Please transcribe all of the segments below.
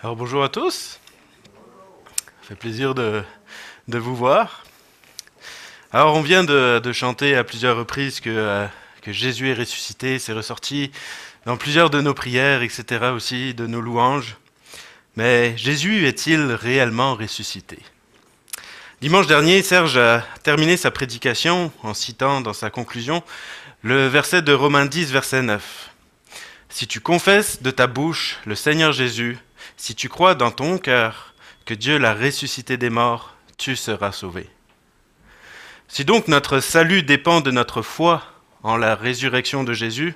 Alors bonjour à tous, ça fait plaisir de vous voir. Alors on vient de chanter à plusieurs reprises que Jésus est ressuscité, c'est ressorti dans plusieurs de nos prières, etc. aussi, de nos louanges. Mais Jésus est-il réellement ressuscité? Dimanche dernier, Serge a terminé sa prédication en citant dans sa conclusion le verset de Romains 10, verset 9. Si tu confesses de ta bouche le Seigneur Jésus, si tu crois dans ton cœur que Dieu l'a ressuscité des morts, tu seras sauvé. Si donc notre salut dépend de notre foi en la résurrection de Jésus,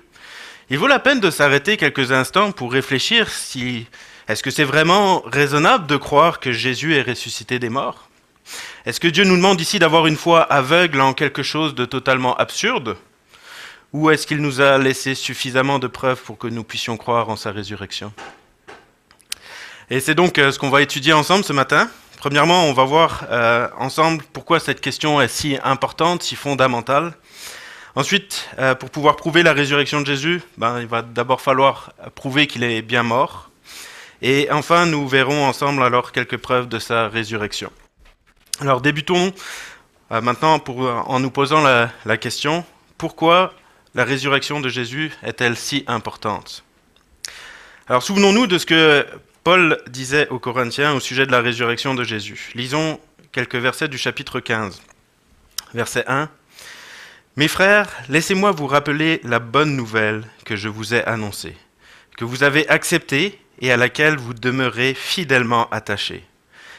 il vaut la peine de s'arrêter quelques instants pour réfléchir si est-ce que c'est vraiment raisonnable de croire que Jésus est ressuscité des morts? Est-ce que Dieu nous demande ici d'avoir une foi aveugle en quelque chose de totalement absurde? Ou est-ce qu'il nous a laissé suffisamment de preuves pour que nous puissions croire en sa résurrection? Et c'est donc ce qu'on va étudier ensemble ce matin. Premièrement, on va voir ensemble pourquoi cette question est si importante, si fondamentale. Ensuite, pour pouvoir prouver la résurrection de Jésus, il va d'abord falloir prouver qu'il est bien mort. Et enfin, nous verrons ensemble alors quelques preuves de sa résurrection. Alors débutons maintenant en nous posant la question, pourquoi la résurrection de Jésus est-elle si importante? Alors souvenons-nous de ce que Paul disait aux Corinthiens au sujet de la résurrection de Jésus. Lisons quelques versets du chapitre 15. Verset 1. « Mes frères, laissez-moi vous rappeler la bonne nouvelle que je vous ai annoncée, que vous avez acceptée et à laquelle vous demeurez fidèlement attachés.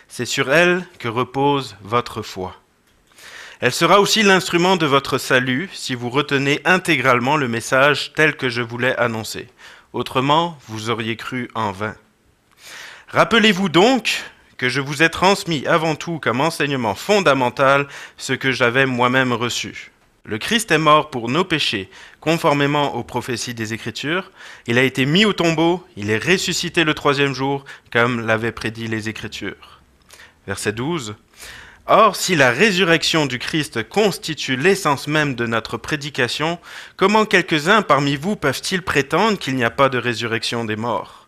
C'est sur elle que repose votre foi. Elle sera aussi l'instrument de votre salut si vous retenez intégralement le message tel que je vous l'ai annoncé. Autrement, vous auriez cru en vain. Rappelez-vous donc que je vous ai transmis avant tout comme enseignement fondamental ce que j'avais moi-même reçu. Le Christ est mort pour nos péchés, conformément aux prophéties des Écritures. Il a été mis au tombeau, il est ressuscité le troisième jour, comme l'avaient prédit les Écritures. » Verset 12. « Or, si la résurrection du Christ constitue l'essence même de notre prédication, comment quelques-uns parmi vous peuvent-ils prétendre qu'il n'y a pas de résurrection des morts?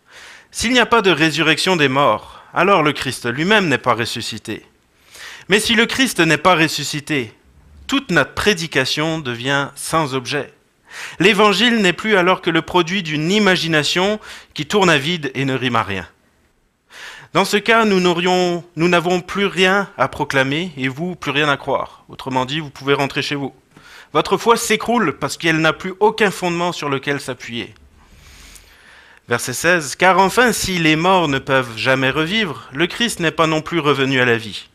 S'il n'y a pas de résurrection des morts, alors le Christ lui-même n'est pas ressuscité. Mais si le Christ n'est pas ressuscité, toute notre prédication devient sans objet. L'Évangile n'est plus alors que le produit d'une imagination qui tourne à vide et ne rime à rien. Dans ce cas, nous n'avons plus rien à proclamer et vous, plus rien à croire. Autrement dit, vous pouvez rentrer chez vous. Votre foi s'écroule parce qu'elle n'a plus aucun fondement sur lequel s'appuyer. » Verset 16. « Car enfin, si les morts ne peuvent jamais revivre, le Christ n'est pas non plus revenu à la vie.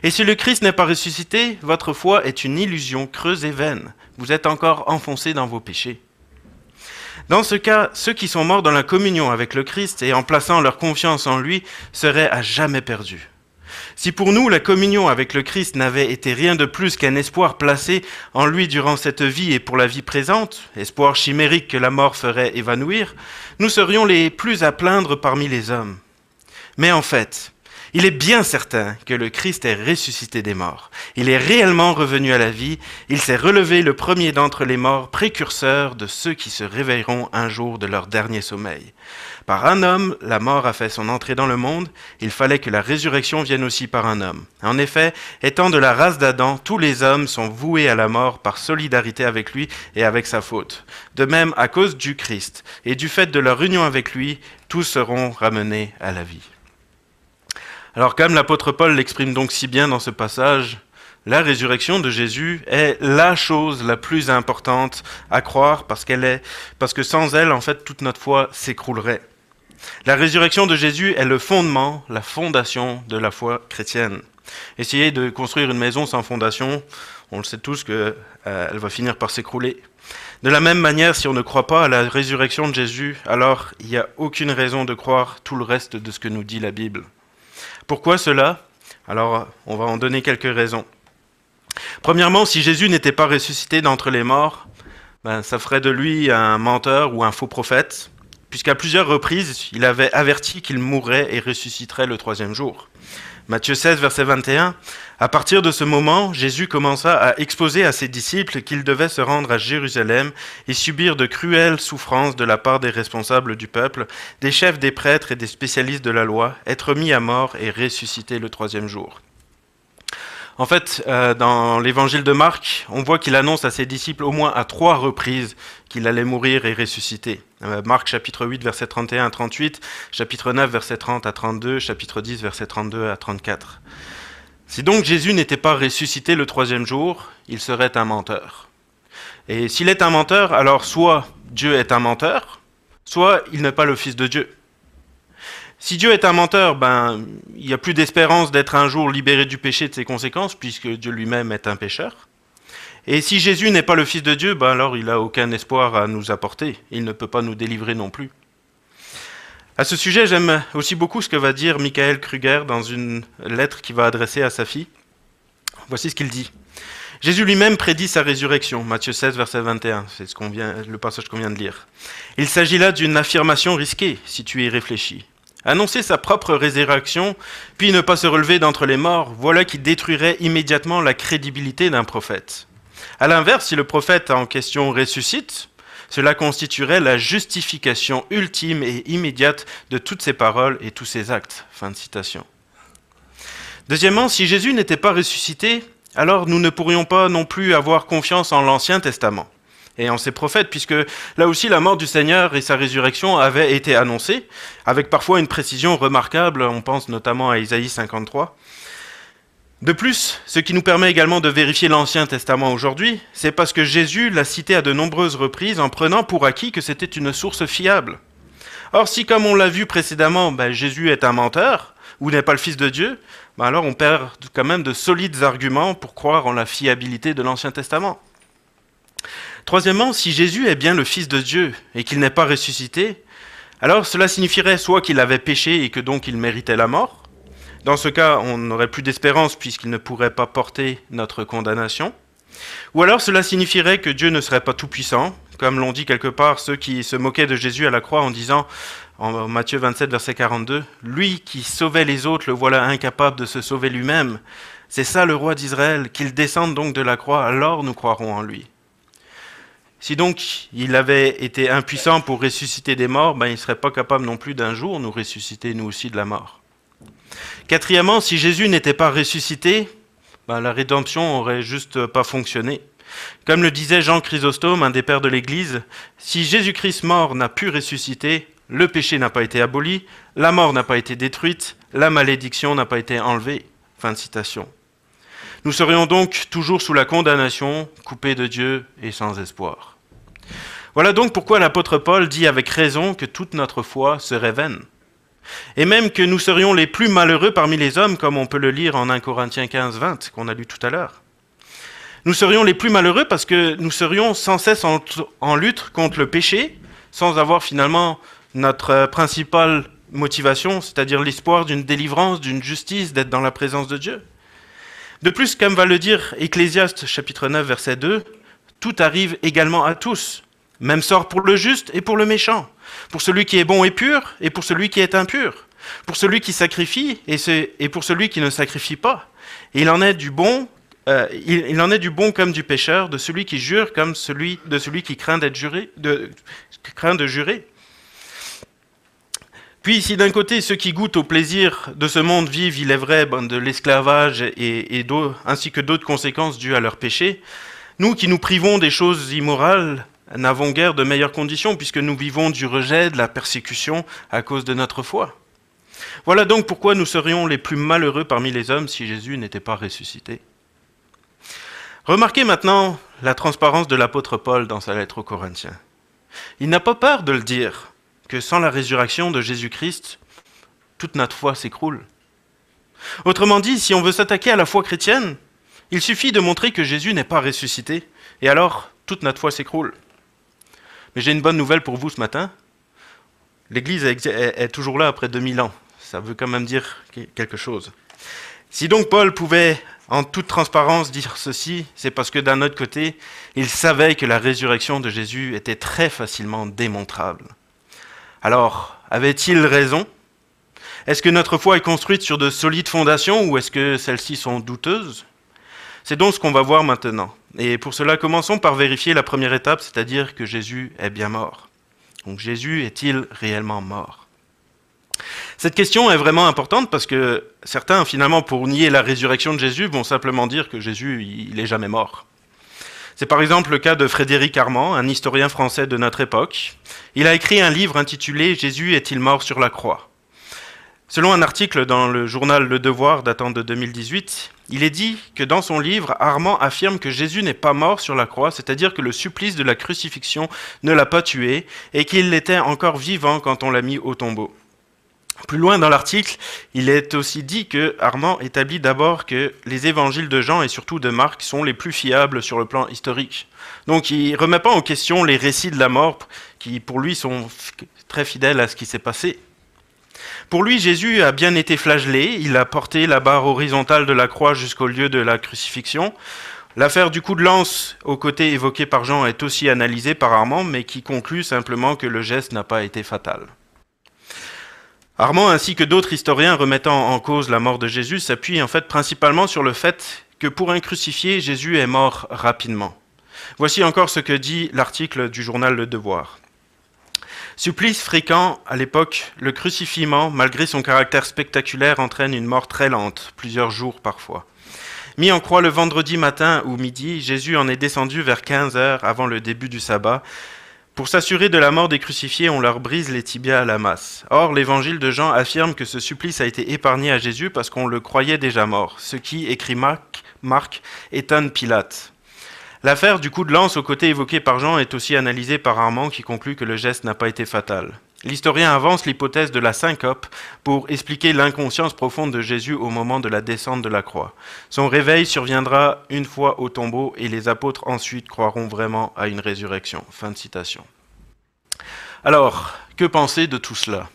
Et si le Christ n'est pas ressuscité, votre foi est une illusion creuse et vaine. Vous êtes encore enfoncés dans vos péchés. » Dans ce cas, ceux qui sont morts dans la communion avec le Christ et en plaçant leur confiance en lui seraient à jamais perdus. Si pour nous la communion avec le Christ n'avait été rien de plus qu'un espoir placé en lui durant cette vie et pour la vie présente, espoir chimérique que la mort ferait évanouir, nous serions les plus à plaindre parmi les hommes. Mais en fait, il est bien certain que le Christ est ressuscité des morts. Il est réellement revenu à la vie. Il s'est relevé le premier d'entre les morts, précurseur de ceux qui se réveilleront un jour de leur dernier sommeil. Par un homme, la mort a fait son entrée dans le monde. Il fallait que la résurrection vienne aussi par un homme. En effet, étant de la race d'Adam, tous les hommes sont voués à la mort par solidarité avec lui et avec sa faute. De même, à cause du Christ et du fait de leur union avec lui, tous seront ramenés à la vie. Alors comme l'apôtre Paul l'exprime donc si bien dans ce passage, la résurrection de Jésus est la chose la plus importante à croire parce que sans elle, en fait, toute notre foi s'écroulerait. La résurrection de Jésus est le fondement, la fondation de la foi chrétienne. Essayez de construire une maison sans fondation, on le sait tous qu'elle va finir par s'écrouler. De la même manière, si on ne croit pas à la résurrection de Jésus, alors il n'y a aucune raison de croire tout le reste de ce que nous dit la Bible. Pourquoi cela? Alors, on va en donner quelques raisons. Premièrement, si Jésus n'était pas ressuscité d'entre les morts, ça ferait de lui un menteur ou un faux prophète, puisqu'à plusieurs reprises, il avait averti qu'il mourrait et ressusciterait le troisième jour. Matthieu 16, verset 21. À partir de ce moment, Jésus commença à exposer à ses disciples qu'ils devaient se rendre à Jérusalem et subir de cruelles souffrances de la part des responsables du peuple, des chefs des prêtres et des spécialistes de la loi, être mis à mort et ressusciter le troisième jour. En fait, dans l'évangile de Marc, on voit qu'il annonce à ses disciples au moins à 3 reprises qu'il allait mourir et ressusciter. Marc chapitre 8, verset 31 à 38, chapitre 9, verset 30 à 32, chapitre 10, verset 32 à 34. Si donc Jésus n'était pas ressuscité le troisième jour, il serait un menteur. Et s'il est un menteur, alors soit Dieu est un menteur, soit il n'est pas le Fils de Dieu. Si Dieu est un menteur, il n'y a plus d'espérance d'être un jour libéré du péché et de ses conséquences, puisque Dieu lui-même est un pécheur. Et si Jésus n'est pas le Fils de Dieu, alors il n'a aucun espoir à nous apporter. Il ne peut pas nous délivrer non plus. À ce sujet, j'aime aussi beaucoup ce que va dire Michael Kruger dans une lettre qu'il va adresser à sa fille. Voici ce qu'il dit. Jésus lui-même prédit sa résurrection, Matthieu 16, verset 21, c'est le passage qu'on vient de lire. Il s'agit là d'une affirmation risquée, si tu y réfléchis. Annoncer sa propre résurrection, puis ne pas se relever d'entre les morts, voilà qui détruirait immédiatement la crédibilité d'un prophète. À l'inverse, si le prophète en question ressuscite, cela constituerait la justification ultime et immédiate de toutes ses paroles et tous ses actes. Fin de citation. Deuxièmement, si Jésus n'était pas ressuscité, alors nous ne pourrions pas non plus avoir confiance en l'Ancien Testament et en ses prophètes, puisque là aussi la mort du Seigneur et sa résurrection avaient été annoncées, avec parfois une précision remarquable, on pense notamment à Isaïe 53. De plus, ce qui nous permet également de vérifier l'Ancien Testament aujourd'hui, c'est parce que Jésus l'a cité à de nombreuses reprises en prenant pour acquis que c'était une source fiable. Or, si comme on l'a vu précédemment, Jésus est un menteur, ou n'est pas le Fils de Dieu, alors on perd quand même de solides arguments pour croire en la fiabilité de l'Ancien Testament. Troisièmement, si Jésus est bien le Fils de Dieu et qu'il n'est pas ressuscité, alors cela signifierait soit qu'il avait péché et que donc il méritait la mort. Dans ce cas, on n'aurait plus d'espérance puisqu'il ne pourrait pas porter notre condamnation. Ou alors cela signifierait que Dieu ne serait pas tout-puissant, comme l'ont dit quelque part ceux qui se moquaient de Jésus à la croix en disant, en Matthieu 27, verset 42, « Lui qui sauvait les autres, le voilà incapable de se sauver lui-même. C'est ça le roi d'Israël, qu'il descende donc de la croix, alors nous croirons en lui. » Si donc il avait été impuissant pour ressusciter des morts, il ne serait pas capable non plus d'un jour nous ressusciter nous aussi de la mort. Quatrièmement, si Jésus n'était pas ressuscité, la rédemption aurait juste pas fonctionné. Comme le disait Jean Chrysostome, un des pères de l'Église, si Jésus-Christ mort n'a pu ressusciter, le péché n'a pas été aboli, la mort n'a pas été détruite, la malédiction n'a pas été enlevée. Fin de citation. Nous serions donc toujours sous la condamnation, coupés de Dieu et sans espoir. Voilà donc pourquoi l'apôtre Paul dit avec raison que toute notre foi serait vaine. Et même que nous serions les plus malheureux parmi les hommes, comme on peut le lire en 1 Corinthiens 15, 20, qu'on a lu tout à l'heure. Nous serions les plus malheureux parce que nous serions sans cesse en lutte contre le péché, sans avoir finalement notre principale motivation, c'est-à-dire l'espoir d'une délivrance, d'une justice, d'être dans la présence de Dieu. De plus, comme va le dire Ecclésiaste chapitre 9, verset 2, tout arrive également à tous, même sort pour le juste et pour le méchant, pour celui qui est bon et pur et pour celui qui est impur, pour celui qui sacrifie et pour celui qui ne sacrifie pas. Et il en est du bon comme du pécheur, de celui qui jure comme de celui qui craint de jurer. Puis, si d'un côté, ceux qui goûtent au plaisir de ce monde vivent, il est vrai, de l'esclavage ainsi que d'autres conséquences dues à leur péché, nous qui nous privons des choses immorales n'avons guère de meilleures conditions puisque nous vivons du rejet, de la persécution à cause de notre foi. Voilà donc pourquoi nous serions les plus malheureux parmi les hommes si Jésus n'était pas ressuscité. Remarquez maintenant la transparence de l'apôtre Paul dans sa lettre aux Corinthiens. Il n'a pas peur de le dire, que sans la résurrection de Jésus-Christ, toute notre foi s'écroule. Autrement dit, si on veut s'attaquer à la foi chrétienne, il suffit de montrer que Jésus n'est pas ressuscité, et alors toute notre foi s'écroule. Mais j'ai une bonne nouvelle pour vous ce matin. L'Église est toujours là après 2000 ans. Ça veut quand même dire quelque chose. Si donc Paul pouvait en toute transparence dire ceci, c'est parce que d'un autre côté, il savait que la résurrection de Jésus était très facilement démontrable. Alors, avait-il raison ? Est-ce que notre foi est construite sur de solides fondations ou est-ce que celles-ci sont douteuses? C'est donc ce qu'on va voir maintenant. Et pour cela, commençons par vérifier la première étape, c'est-à-dire que Jésus est bien mort. Donc Jésus est-il réellement mort? Cette question est vraiment importante parce que certains, finalement, pour nier la résurrection de Jésus, vont simplement dire que Jésus, il n'est jamais mort. C'est par exemple le cas de Frédéric Armand, un historien français de notre époque. Il a écrit un livre intitulé « Jésus est-il mort sur la croix ?» Selon un article dans le journal Le Devoir datant de 2018, il est dit que dans son livre, Armand affirme que Jésus n'est pas mort sur la croix, c'est-à-dire que le supplice de la crucifixion ne l'a pas tué et qu'il était encore vivant quand on l'a mis au tombeau. Plus loin dans l'article, il est aussi dit que Armand établit d'abord que les évangiles de Jean et surtout de Marc sont les plus fiables sur le plan historique. Donc il ne remet pas en question les récits de la mort qui pour lui sont très fidèles à ce qui s'est passé. Pour lui, Jésus a bien été flagellé, il a porté la barre horizontale de la croix jusqu'au lieu de la crucifixion. L'affaire du coup de lance au côté évoqué par Jean est aussi analysée par Armand, mais qui conclut simplement que le geste n'a pas été fatal. Armand ainsi que d'autres historiens remettant en cause la mort de Jésus s'appuient en fait principalement sur le fait que pour un crucifié, Jésus est mort rapidement. Voici encore ce que dit l'article du journal Le Devoir. Supplice fréquent à l'époque, le crucifiement, malgré son caractère spectaculaire, entraîne une mort très lente, plusieurs jours parfois. Mis en croix le vendredi matin ou midi, Jésus en est descendu vers 15 heures avant le début du sabbat. Pour s'assurer de la mort des crucifiés, on leur brise les tibias à la masse. Or, l'évangile de Jean affirme que ce supplice a été épargné à Jésus parce qu'on le croyait déjà mort, ce qui, écrit Marc, étonne Pilate. L'affaire du coup de lance au côté évoqué par Jean est aussi analysée par Armand qui conclut que le geste n'a pas été fatal. L'historien avance l'hypothèse de la syncope pour expliquer l'inconscience profonde de Jésus au moment de la descente de la croix. Son réveil surviendra une fois au tombeau et les apôtres ensuite croiront vraiment à une résurrection. Fin de citation. Alors, que penser de tout cela?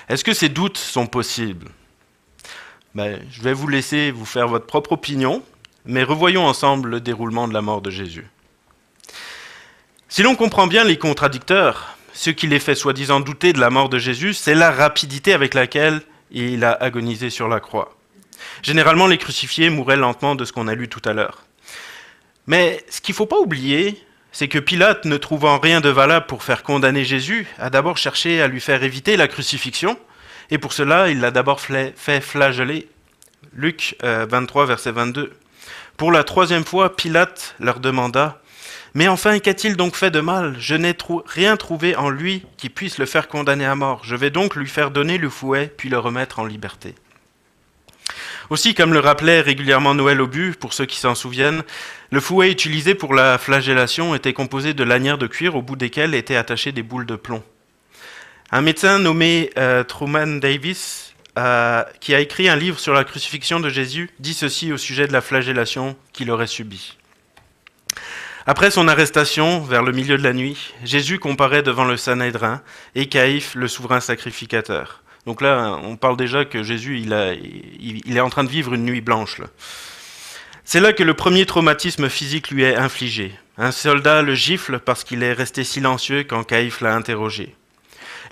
Est-ce que ces doutes sont possibles? Je vais vous laisser vous faire votre propre opinion, mais revoyons ensemble le déroulement de la mort de Jésus. Si l'on comprend bien les contradicteurs, ce qui les fait soi-disant douter de la mort de Jésus, c'est la rapidité avec laquelle il a agonisé sur la croix. Généralement, les crucifiés mouraient lentement de ce qu'on a lu tout à l'heure. Mais ce qu'il ne faut pas oublier, c'est que Pilate, ne trouvant rien de valable pour faire condamner Jésus, a d'abord cherché à lui faire éviter la crucifixion, et pour cela, il l'a d'abord fait flageller. Luc 23, verset 22. Pour la troisième fois, Pilate leur demanda « Mais enfin, qu'a-t-il donc fait de mal? Je n'ai rien trouvé en lui qui puisse le faire condamner à mort. Je vais donc lui faire donner le fouet, puis le remettre en liberté. » Aussi, comme le rappelait régulièrement Noël Aubu, pour ceux qui s'en souviennent, le fouet utilisé pour la flagellation était composé de lanières de cuir au bout desquelles étaient attachées des boules de plomb. Un médecin nommé Truman Davis, qui a écrit un livre sur la crucifixion de Jésus, dit ceci au sujet de la flagellation qu'il aurait subie. Après son arrestation, vers le milieu de la nuit, Jésus comparaît devant le Sanhédrin et Caïphe, le souverain sacrificateur. Donc là, on parle déjà que Jésus, il est en train de vivre une nuit blanche. Là. C'est là que le premier traumatisme physique lui est infligé. Un soldat le gifle parce qu'il est resté silencieux quand Caïphe l'a interrogé.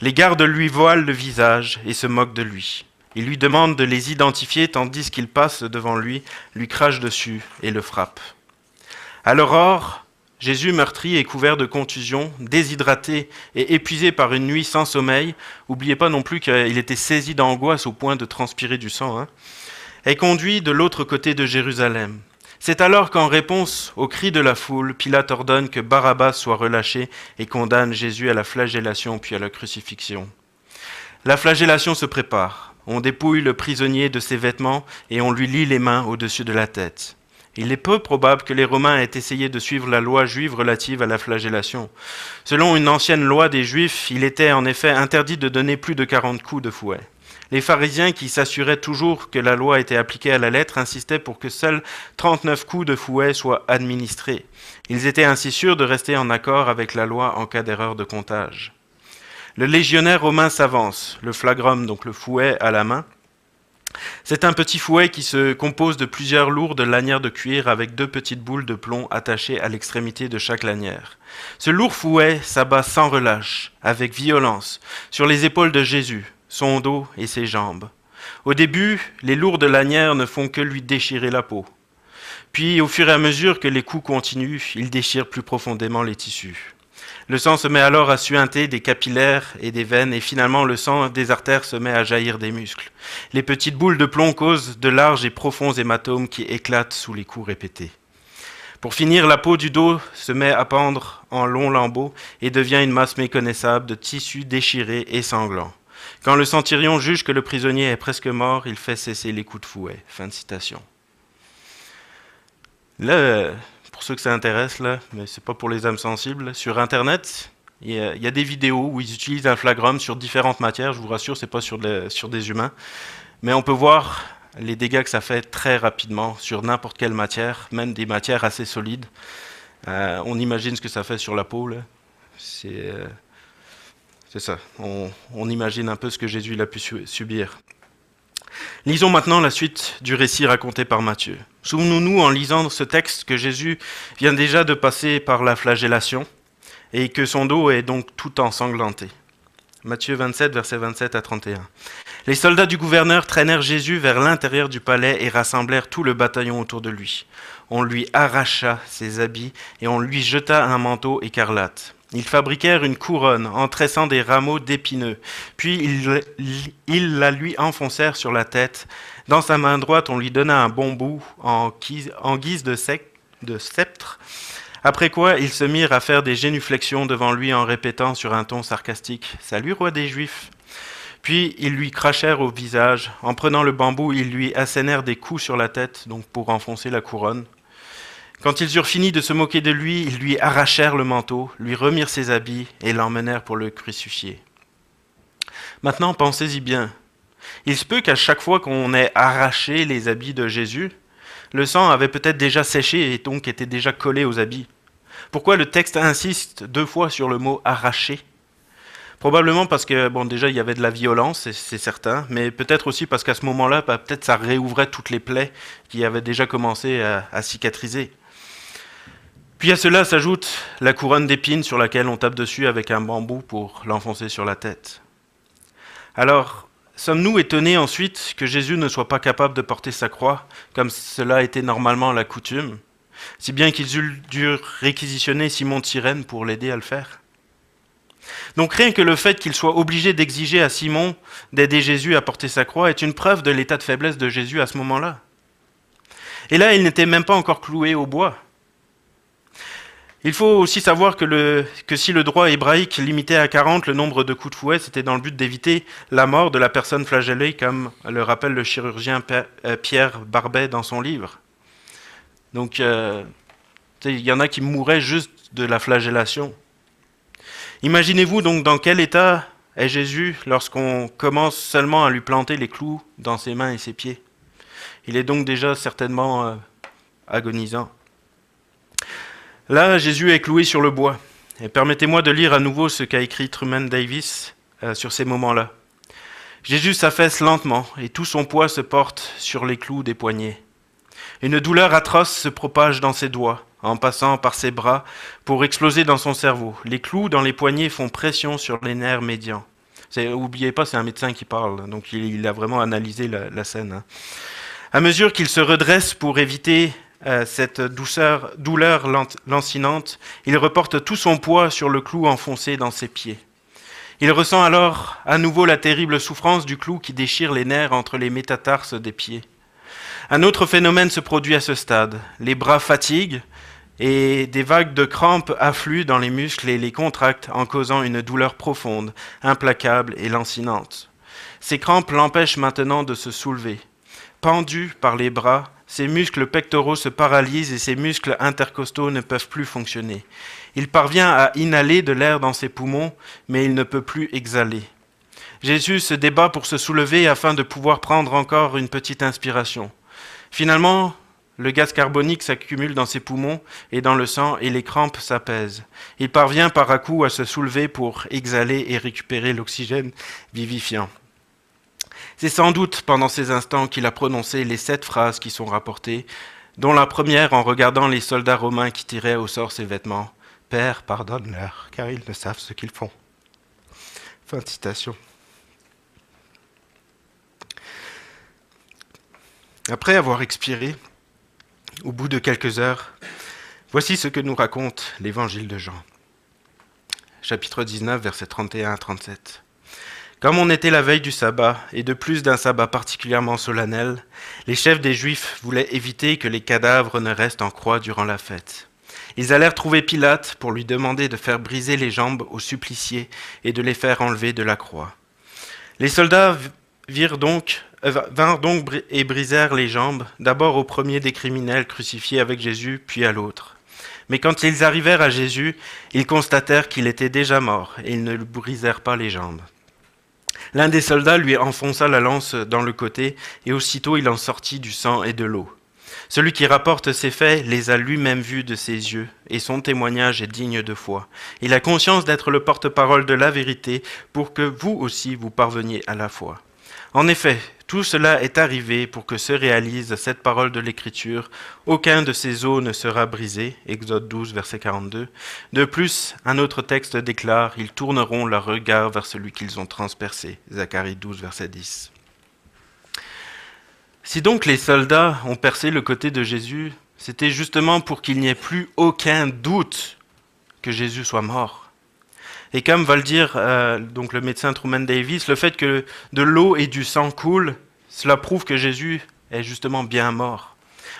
Les gardes lui voilent le visage et se moquent de lui. Il lui demande de les identifier tandis qu'il passe devant lui crache dessus et le frappe. À l'aurore, Jésus meurtri et couvert de contusions, déshydraté et épuisé par une nuit sans sommeil, n'oubliez pas non plus qu'il était saisi d'angoisse au point de transpirer du sang, est conduit de l'autre côté de Jérusalem. C'est alors qu'en réponse aux cris de la foule, Pilate ordonne que Barabbas soit relâché et condamne Jésus à la flagellation puis à la crucifixion. La flagellation se prépare. On dépouille le prisonnier de ses vêtements et on lui lie les mains au-dessus de la tête. Il est peu probable que les Romains aient essayé de suivre la loi juive relative à la flagellation. Selon une ancienne loi des Juifs, il était en effet interdit de donner plus de 40 coups de fouet. Les pharisiens, qui s'assuraient toujours que la loi était appliquée à la lettre, insistaient pour que seuls 39 coups de fouet soient administrés. Ils étaient ainsi sûrs de rester en accord avec la loi en cas d'erreur de comptage. Le légionnaire romain s'avance, le flagrum, donc le fouet à la main. C'est un petit fouet qui se compose de plusieurs lourdes lanières de cuir avec 2 petites boules de plomb attachées à l'extrémité de chaque lanière. Ce lourd fouet s'abat sans relâche, avec violence, sur les épaules de Jésus, son dos et ses jambes. Au début, les lourdes lanières ne font que lui déchirer la peau. Puis, au fur et à mesure que les coups continuent, il déchire plus profondément les tissus. Le sang se met alors à suinter des capillaires et des veines, et finalement le sang des artères se met à jaillir des muscles. Les petites boules de plomb causent de larges et profonds hématomes qui éclatent sous les coups répétés. Pour finir, la peau du dos se met à pendre en longs lambeaux et devient une masse méconnaissable de tissus déchirés et sanglants. Quand le centurion juge que le prisonnier est presque mort, il fait cesser les coups de fouet. Fin de citation. Là, pour ceux que ça intéresse, là, mais c'est pas pour les âmes sensibles, sur Internet, il y a des vidéos où ils utilisent un flagrum sur différentes matières. Je vous rassure, c'est pas sur des humains, mais on peut voir les dégâts que ça fait très rapidement sur n'importe quelle matière, même des matières assez solides. On imagine ce que ça fait sur la peau, là. C'est ça. On imagine un peu ce que Jésus a pu subir. Lisons maintenant la suite du récit raconté par Matthieu. Souvenons-nous en lisant ce texte que Jésus vient déjà de passer par la flagellation et que son dos est donc tout ensanglanté. Matthieu 27, versets 27 à 31. Les soldats du gouverneur traînèrent Jésus vers l'intérieur du palais et rassemblèrent tout le bataillon autour de lui. On lui arracha ses habits et on lui jeta un manteau écarlate. Ils fabriquèrent une couronne en tressant des rameaux d'épineux. Puis ils la lui enfoncèrent sur la tête. Dans sa main droite, on lui donna un bon bout en guise de sceptre. Après quoi, ils se mirent à faire des génuflexions devant lui en répétant sur un ton sarcastique « Salut, roi des Juifs !» Puis ils lui crachèrent au visage. En prenant le bambou, ils lui assénèrent des coups sur la tête, donc pour enfoncer la couronne. Quand ils eurent fini de se moquer de lui, ils lui arrachèrent le manteau, lui remirent ses habits et l'emmenèrent pour le crucifier. Maintenant, pensez-y bien. Il se peut qu'à chaque fois qu'on ait arraché les habits de Jésus, le sang avait peut-être déjà séché et donc était déjà collé aux habits. Pourquoi le texte insiste 2 fois sur le mot « arracher » ? Probablement parce que, bon, déjà, il y avait de la violence, c'est certain, mais peut-être aussi parce qu'à ce moment-là, peut-être ça réouvrait toutes les plaies qui avaient déjà commencé à cicatriser. Puis à cela s'ajoute la couronne d'épines sur laquelle on tape dessus avec un bambou pour l'enfoncer sur la tête. Alors, sommes-nous étonnés ensuite que Jésus ne soit pas capable de porter sa croix, comme cela était normalement la coutume, si bien qu'ils eurent dû réquisitionner Simon de Cyrène pour l'aider à le faire ? Donc rien que le fait qu'il soit obligé d'exiger à Simon d'aider Jésus à porter sa croix est une preuve de l'état de faiblesse de Jésus à ce moment-là. Et là, il n'était même pas encore cloué au bois. Il faut aussi savoir que si le droit hébraïque limitait à 40 le nombre de coups de fouet, c'était dans le but d'éviter la mort de la personne flagellée, comme le rappelle le chirurgien Pierre Barbet dans son livre. Donc, il y en a qui mouraient juste de la flagellation. Imaginez-vous donc dans quel état est Jésus lorsqu'on commence seulement à lui planter les clous dans ses mains et ses pieds. Il est donc déjà certainement agonisant. Là, Jésus est cloué sur le bois. Et permettez-moi de lire à nouveau ce qu'a écrit Truman Davis sur ces moments-là. Jésus s'affaisse lentement et tout son poids se porte sur les clous des poignets. Une douleur atroce se propage dans ses doigts, en passant par ses bras, pour exploser dans son cerveau. Les clous dans les poignets font pression sur les nerfs médians. N'oubliez pas, c'est un médecin qui parle, donc il a vraiment analysé la scène. À mesure qu'il se redresse pour éviter cette douleur lancinante, il reporte tout son poids sur le clou enfoncé dans ses pieds. Il ressent alors à nouveau la terrible souffrance du clou qui déchire les nerfs entre les métatarses des pieds. Un autre phénomène se produit à ce stade. Les bras fatiguent et des vagues de crampes affluent dans les muscles et les contractent en causant une douleur profonde, implacable et lancinante. Ces crampes l'empêchent maintenant de se soulever. Pendu par les bras, ses muscles pectoraux se paralysent et ses muscles intercostaux ne peuvent plus fonctionner. Il parvient à inhaler de l'air dans ses poumons, mais il ne peut plus exhaler. Jésus se débat pour se soulever afin de pouvoir prendre encore une petite inspiration. Finalement, le gaz carbonique s'accumule dans ses poumons et dans le sang et les crampes s'apaisent. Il parvient par à-coups à se soulever pour exhaler et récupérer l'oxygène vivifiant. C'est sans doute pendant ces instants qu'il a prononcé les 7 phrases qui sont rapportées, dont la première en regardant les soldats romains qui tiraient au sort ses vêtements. « Père, pardonne-leur, car ils ne savent ce qu'ils font. » Fin de citation. Après avoir expiré, au bout de quelques heures, voici ce que nous raconte l'évangile de Jean. Chapitre 19, versets 31 à 37. Comme on était la veille du sabbat, et de plus d'un sabbat particulièrement solennel, les chefs des Juifs voulaient éviter que les cadavres ne restent en croix durant la fête. Ils allèrent trouver Pilate pour lui demander de faire briser les jambes aux suppliciés et de les faire enlever de la croix. Les soldats vinrent donc et brisèrent les jambes, d'abord au premier des criminels crucifiés avec Jésus, puis à l'autre. Mais quand ils arrivèrent à Jésus, ils constatèrent qu'il était déjà mort, et ils ne lui brisèrent pas les jambes. L'un des soldats lui enfonça la lance dans le côté, et aussitôt il en sortit du sang et de l'eau. Celui qui rapporte ces faits les a lui-même vus de ses yeux, et son témoignage est digne de foi. Il a conscience d'être le porte-parole de la vérité, pour que vous aussi vous parveniez à la foi. En effet, tout cela est arrivé pour que se réalise cette parole de l'Écriture. Aucun de ces os ne sera brisé. Exode 12, verset 42. De plus, un autre texte déclare « Ils tourneront leur regard vers celui qu'ils ont transpercé ». Zacharie 12, verset 10. Si donc les soldats ont percé le côté de Jésus, c'était justement pour qu'il n'y ait plus aucun doute que Jésus soit mort. Et comme va le dire donc le médecin Truman Davis, le fait que de l'eau et du sang coulent, cela prouve que Jésus est justement bien mort.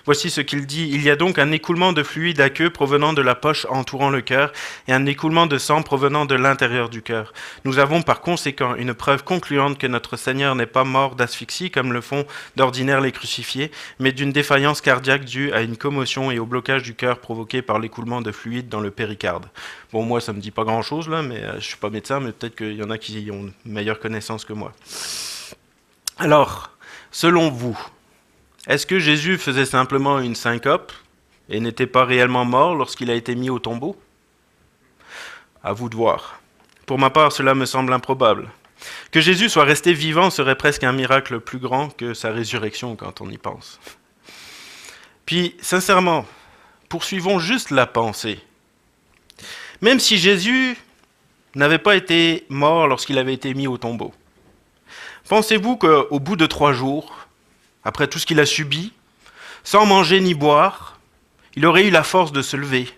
Voici ce qu'il dit. Il y a donc un écoulement de fluide aqueux provenant de la poche entourant le cœur et un écoulement de sang provenant de l'intérieur du cœur. Nous avons par conséquent une preuve concluante que notre Seigneur n'est pas mort d'asphyxie comme le font d'ordinaire les crucifiés, mais d'une défaillance cardiaque due à une commotion et au blocage du cœur provoqué par l'écoulement de fluide dans le péricarde. Bon, moi ça me dit pas grand-chose là, mais je suis pas médecin, mais peut-être qu'il y en a qui ont une meilleure connaissance que moi. Alors, selon vous, est-ce que Jésus faisait simplement une syncope et n'était pas réellement mort lorsqu'il a été mis au tombeau? À vous de voir. Pour ma part, cela me semble improbable. Que Jésus soit resté vivant serait presque un miracle plus grand que sa résurrection quand on y pense. Puis, sincèrement, poursuivons juste la pensée. Même si Jésus n'avait pas été mort lorsqu'il avait été mis au tombeau, pensez-vous qu'au bout de 3 jours, après tout ce qu'il a subi, sans manger ni boire, il aurait eu la force de se lever,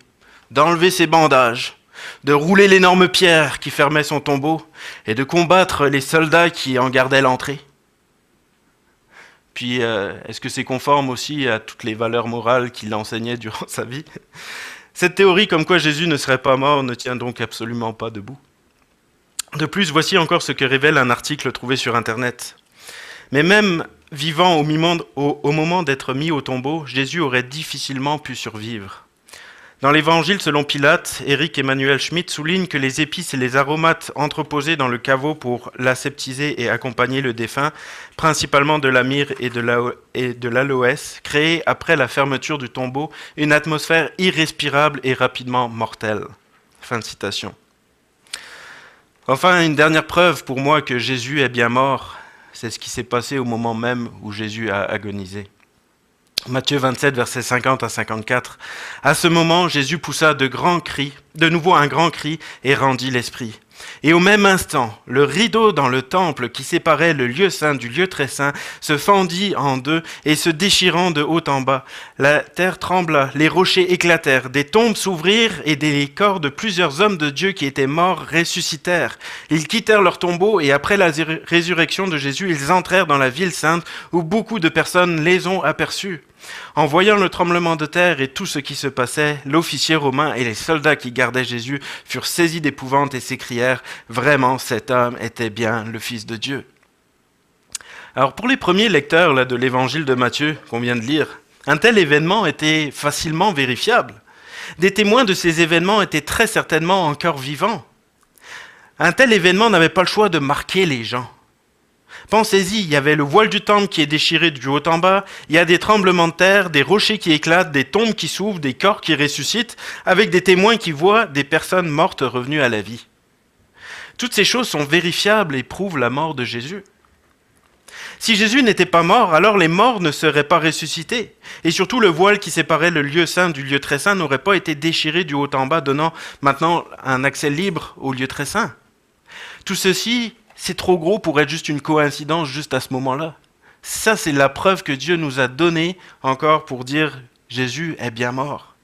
d'enlever ses bandages, de rouler l'énorme pierre qui fermait son tombeau et de combattre les soldats qui en gardaient l'entrée? Puis, est-ce que c'est conforme aussi à toutes les valeurs morales qu'il enseignait durant sa vie? Cette théorie comme quoi Jésus ne serait pas mort ne tient donc absolument pas debout. De plus, voici encore ce que révèle un article trouvé sur Internet. Mais même vivant au moment d'être mis au tombeau, Jésus aurait difficilement pu survivre. Dans l'Évangile selon Pilate, Éric Emmanuel Schmitt souligne que les épices et les aromates entreposés dans le caveau pour l'aseptiser et accompagner le défunt, principalement de la myrrhe et de l'aloès, créaient après la fermeture du tombeau une atmosphère irrespirable et rapidement mortelle. Fin de citation. Enfin, une dernière preuve pour moi que Jésus est bien mort, c'est ce qui s'est passé au moment même où Jésus a agonisé. Matthieu 27, versets 50 à 54. À ce moment, Jésus poussa de nouveau un grand cri et rendit l'esprit. Et au même instant, le rideau dans le temple qui séparait le lieu saint du lieu très saint se fendit en deux et se déchirant de haut en bas. La terre trembla, les rochers éclatèrent, des tombes s'ouvrirent et des corps de plusieurs hommes de Dieu qui étaient morts ressuscitèrent. Ils quittèrent leur tombeau et après la résurrection de Jésus, ils entrèrent dans la ville sainte où beaucoup de personnes les ont aperçus. En voyant le tremblement de terre et tout ce qui se passait, l'officier romain et les soldats qui gardaient Jésus furent saisis d'épouvante et s'écrièrent « Vraiment, cet homme était bien le Fils de Dieu ». Alors pour les premiers lecteurs là, de l'évangile de Matthieu qu'on vient de lire, un tel événement était facilement vérifiable. Des témoins de ces événements étaient très certainement encore vivants. Un tel événement n'avait pas le choix de marquer les gens. Pensez-y, il y avait le voile du temple qui est déchiré du haut en bas, il y a des tremblements de terre, des rochers qui éclatent, des tombes qui s'ouvrent, des corps qui ressuscitent, avec des témoins qui voient des personnes mortes revenues à la vie. Toutes ces choses sont vérifiables et prouvent la mort de Jésus. Si Jésus n'était pas mort, alors les morts ne seraient pas ressuscités. Et surtout, le voile qui séparait le lieu saint du lieu très saint n'aurait pas été déchiré du haut en bas, donnant maintenant un accès libre au lieu très saint. Tout ceci, c'est trop gros pour être juste une coïncidence juste à ce moment-là. Ça, c'est la preuve que Dieu nous a donnée encore pour dire Jésus est bien mort.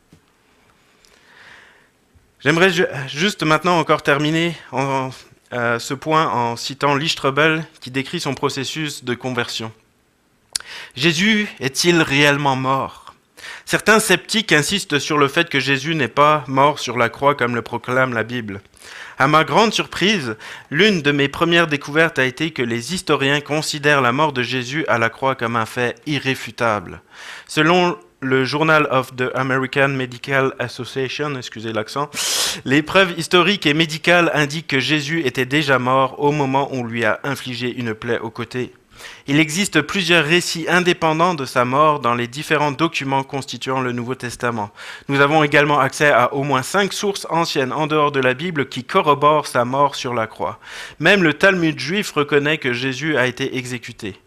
J'aimerais juste maintenant encore terminer ce point en citant Lee Strobel qui décrit son processus de conversion. Jésus est-il réellement mort ? Certains sceptiques insistent sur le fait que Jésus n'est pas mort sur la croix comme le proclame la Bible. À ma grande surprise, l'une de mes premières découvertes a été que les historiens considèrent la mort de Jésus à la croix comme un fait irréfutable. Selon le Journal of the American Medical Association, excusez l'accent, les preuves historiques et médicales indiquent que Jésus était déjà mort au moment où on lui a infligé une plaie au côté. Il existe plusieurs récits indépendants de sa mort dans les différents documents constituant le Nouveau Testament. Nous avons également accès à au moins 5 sources anciennes en dehors de la Bible qui corroborent sa mort sur la croix. Même le Talmud juif reconnaît que Jésus a été exécuté.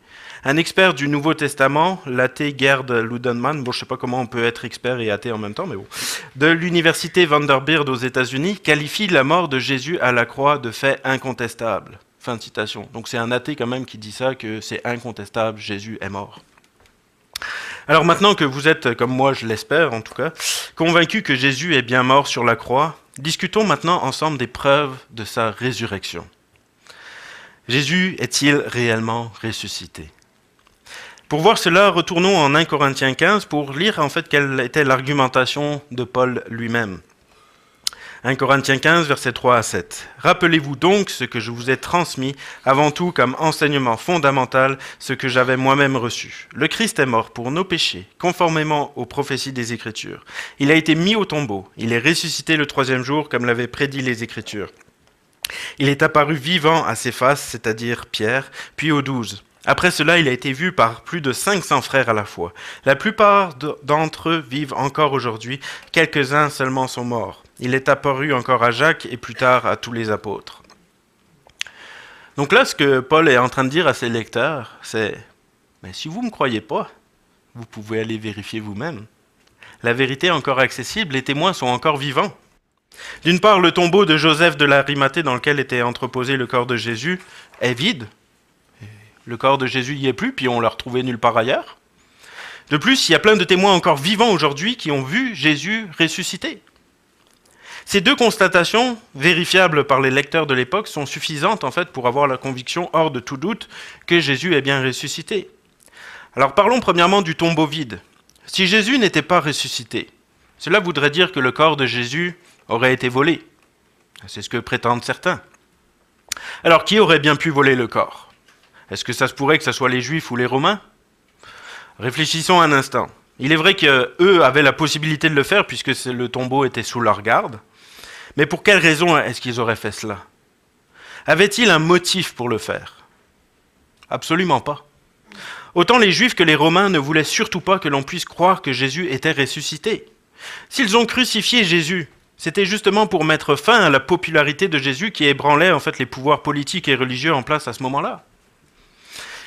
Un expert du Nouveau Testament, l'athée Gerd Ludemann, je ne sais pas comment on peut être expert et athée en même temps, mais bon, de l'université Vanderbilt aux États-Unis, qualifie la mort de Jésus à la croix de fait incontestable. Fin de citation. Donc c'est un athée quand même qui dit ça, que c'est incontestable, Jésus est mort. Alors maintenant que vous êtes, comme moi je l'espère en tout cas, convaincus que Jésus est bien mort sur la croix, discutons maintenant ensemble des preuves de sa résurrection. Jésus est-il réellement ressuscité ? Pour voir cela, retournons en 1 Corinthiens 15 pour lire en fait quelle était l'argumentation de Paul lui-même. 1 Corinthiens 15, versets 3 à 7. « Rappelez-vous donc ce que je vous ai transmis, avant tout comme enseignement fondamental, ce que j'avais moi-même reçu. Le Christ est mort pour nos péchés, conformément aux prophéties des Écritures. Il a été mis au tombeau. Il est ressuscité le 3e jour, comme l'avaient prédit les Écritures. Il est apparu vivant à ses faces, c'est-à-dire Pierre, puis aux 12. Après cela, il a été vu par plus de 500 frères à la fois. La plupart d'entre eux vivent encore aujourd'hui, quelques-uns seulement sont morts. Il est apparu encore à Jacques et plus tard à tous les apôtres. » Donc là, ce que Paul est en train de dire à ses lecteurs, c'est « Mais si vous ne me croyez pas, vous pouvez aller vérifier vous-même. La vérité est encore accessible, les témoins sont encore vivants. D'une part, le tombeau de Joseph de l'Arimathée dans lequel était entreposé le corps de Jésus est vide. Le corps de Jésus n'y est plus, puis on l'a retrouvé nulle part ailleurs. De plus, il y a plein de témoins encore vivants aujourd'hui qui ont vu Jésus ressusciter. Ces deux constatations, vérifiables par les lecteurs de l'époque, sont suffisantes en fait pour avoir la conviction hors de tout doute que Jésus est bien ressuscité. Alors parlons premièrement du tombeau vide. Si Jésus n'était pas ressuscité, cela voudrait dire que le corps de Jésus aurait été volé. C'est ce que prétendent certains. Alors qui aurait bien pu voler le corps ? Est-ce que ça se pourrait que ce soit les Juifs ou les Romains ? Réfléchissons un instant. Il est vrai qu'eux avaient la possibilité de le faire puisque le tombeau était sous leur garde. Mais pour quelle raison est-ce qu'ils auraient fait cela ? Avait-il un motif pour le faire ? Absolument pas. Autant les Juifs que les Romains ne voulaient surtout pas que l'on puisse croire que Jésus était ressuscité. S'ils ont crucifié Jésus, c'était justement pour mettre fin à la popularité de Jésus qui ébranlait en fait les pouvoirs politiques et religieux en place à ce moment-là.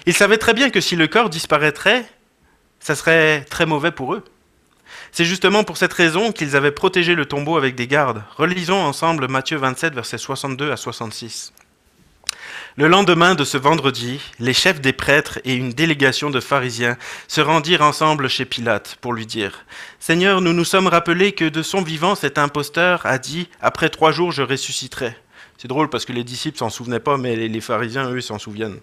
Ils savaient très bien que si le corps disparaîtrait, ça serait très mauvais pour eux. C'est justement pour cette raison qu'ils avaient protégé le tombeau avec des gardes. Relisons ensemble Matthieu 27, versets 62 à 66. Le lendemain de ce vendredi, les chefs des prêtres et une délégation de pharisiens se rendirent ensemble chez Pilate pour lui dire « Seigneur, nous nous sommes rappelés que de son vivant cet imposteur a dit « Après 3 jours, je ressusciterai ». C'est drôle parce que les disciples s'en souvenaient pas, mais les pharisiens, eux, s'en souviennent.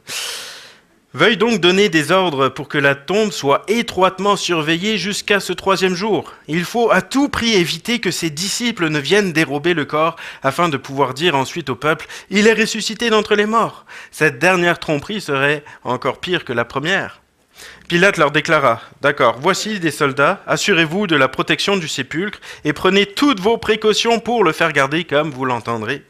Veuille donc donner des ordres pour que la tombe soit étroitement surveillée jusqu'à ce 3e jour. Il faut à tout prix éviter que ses disciples ne viennent dérober le corps afin de pouvoir dire ensuite au peuple « Il est ressuscité d'entre les morts ». Cette dernière tromperie serait encore pire que la première. Pilate leur déclara « D'accord, voici des soldats, assurez-vous de la protection du sépulcre et prenez toutes vos précautions pour le faire garder comme vous l'entendrez. »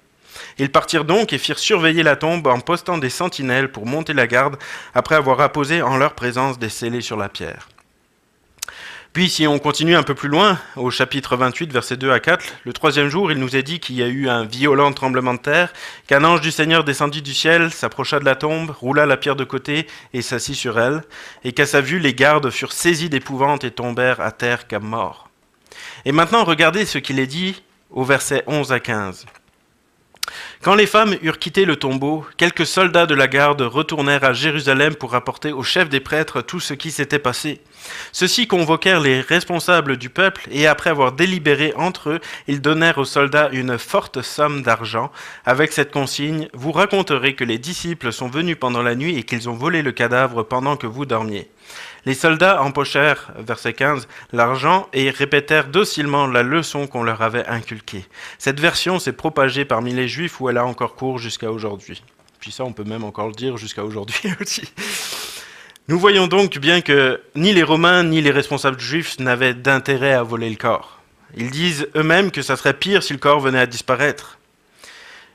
Ils partirent donc et firent surveiller la tombe en postant des sentinelles pour monter la garde après avoir apposé en leur présence des scellés sur la pierre. Puis si on continue un peu plus loin, au chapitre 28, versets 2 à 4, le 3e jour, il nous est dit qu'il y a eu un violent tremblement de terre, qu'un ange du Seigneur descendit du ciel, s'approcha de la tombe, roula la pierre de côté et s'assit sur elle, et qu'à sa vue les gardes furent saisis d'épouvante et tombèrent à terre comme morts. Et maintenant regardez ce qu'il est dit au verset 11 à 15. Quand les femmes eurent quitté le tombeau, quelques soldats de la garde retournèrent à Jérusalem pour rapporter au chef des prêtres tout ce qui s'était passé. Ceux-ci convoquèrent les responsables du peuple et après avoir délibéré entre eux, ils donnèrent aux soldats une forte somme d'argent avec cette consigne: vous raconterez que les disciples sont venus pendant la nuit et qu'ils ont volé le cadavre pendant que vous dormiez. Les soldats empochèrent, verset 15, l'argent et répétèrent docilement la leçon qu'on leur avait inculquée. Cette version s'est propagée parmi les Juifs où elle a encore cours jusqu'à aujourd'hui. Puis ça, on peut même encore le dire jusqu'à aujourd'hui aussi. Nous voyons donc bien que ni les Romains ni les responsables juifs n'avaient d'intérêt à voler le corps. Ils disent eux-mêmes que ça serait pire si le corps venait à disparaître.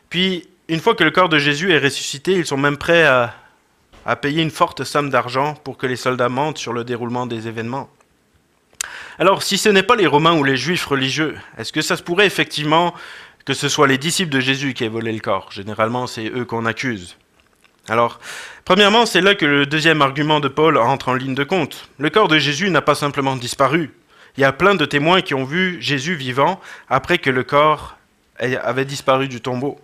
Puis, une fois que le corps de Jésus est ressuscité, ils sont même prêts à payer une forte somme d'argent pour que les soldats mentent sur le déroulement des événements. Alors, si ce n'est pas les Romains ou les Juifs religieux, est-ce que ça se pourrait effectivement que ce soit les disciples de Jésus qui aient volé le corps? Généralement, c'est eux qu'on accuse. Alors, premièrement, c'est là que le deuxième argument de Paul entre en ligne de compte. Le corps de Jésus n'a pas simplement disparu. Il y a plein de témoins qui ont vu Jésus vivant après que le corps avait disparu du tombeau.